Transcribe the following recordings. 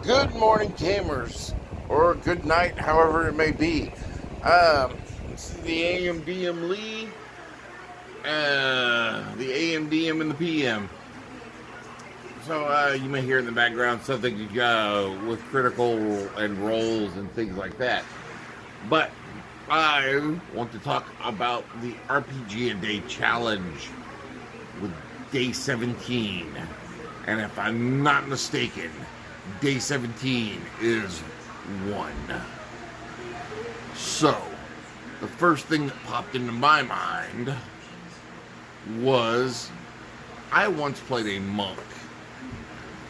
Good morning, gamers, or good night, however it may be. This is the AMDM Lee, the AMDM and the PM. So you may hear in the background something with critical and rolls and things like that. But I want to talk about the RPG a Day challenge with day 17. And if I'm not mistaken, day 17 is 1. So, the first thing that popped into my mind was I once played a monk,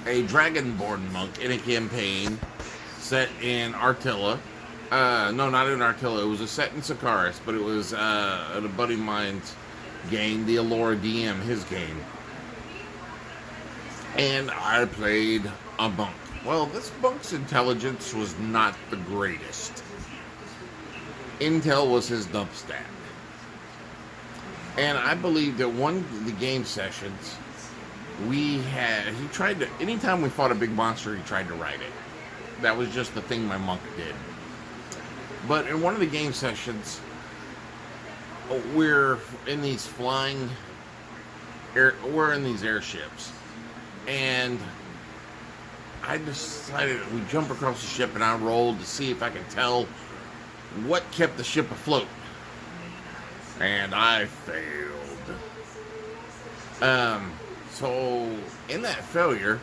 a dragonborn monk in a campaign set in Artilla. No, not in Artilla. It was a set in Sakaris, but it was a buddy of mine's game, the Alora DM, his game. And I played a monk. Well, this monk's intelligence was not the greatest. Intel was his dump stat. And I believe that one of the game sessions, anytime we fought a big monster, he tried to ride it. That was just the thing my monk did. But in one of the game sessions, we're in these airships. And I decided we jump across the ship, and I rolled to see if I could tell what kept the ship afloat. And I failed. So in that failure,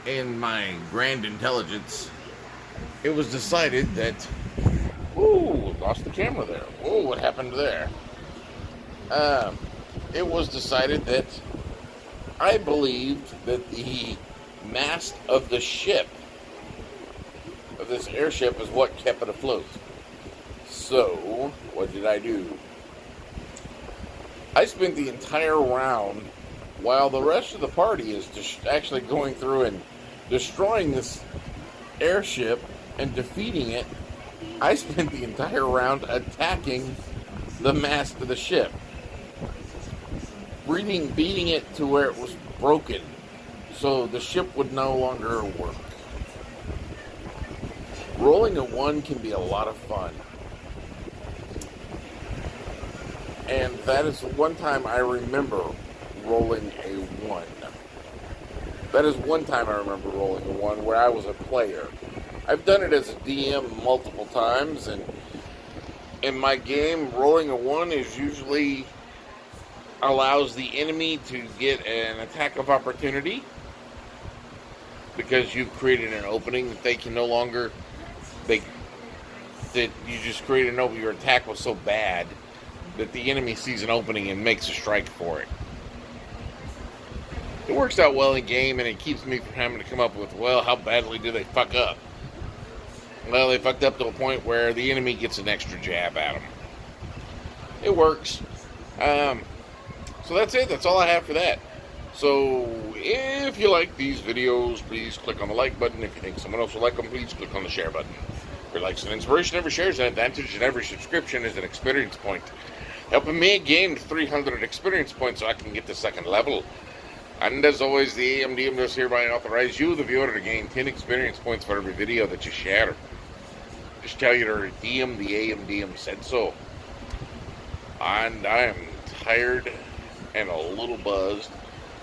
in my grand intelligence, it was decided that, lost the camera there. What happened there? It was decided that I believed that the mast of the ship, of this airship, is what kept it afloat. So, what did I do? I spent the entire round, while the rest of the party is just actually going through and destroying this airship and defeating it. I spent the entire round attacking the mast of the ship, beating it to where it was broken, so the ship would no longer work. Rolling a 1 can be a lot of fun. And that is one time I remember rolling a 1. That is one time I remember rolling a 1 where I was a player. I've done it as a DM multiple times, and in my game, rolling a 1 is usually allows the enemy to get an attack of opportunity because you've created an opening that they can no longer, that you just created an opening. Your attack was so bad that the enemy sees an opening and makes a strike for it. It works out well in game, and it keeps me from having to come up with, well, how badly do they fuck up? Well, they fucked up to a point where the enemy gets an extra jab at them. It works. So that's it. That's all I have for that. So if you like these videos, please click on the like button. If you think someone else will like them, please click on the share button. Your likes an inspiration, every share is an advantage, and every subscription is an experience point, helping me gain 300 experience points so I can get to second level. And as always, the AMDM does hereby authorize you, the viewer, to gain 10 experience points for every video that you share. Just tell you to redeem the AMDM said so. And I am tired and a little buzzed,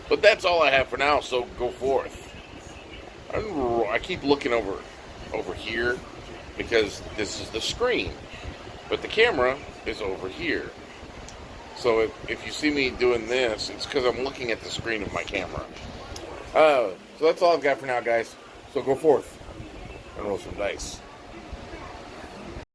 but that's all I have for now, so go forth. I keep looking over here because this is the screen, but the camera is over here. So if you see me doing this, it's because I'm looking at the screen of my camera. So that's all I've got for now, guys. So go forth and roll some dice.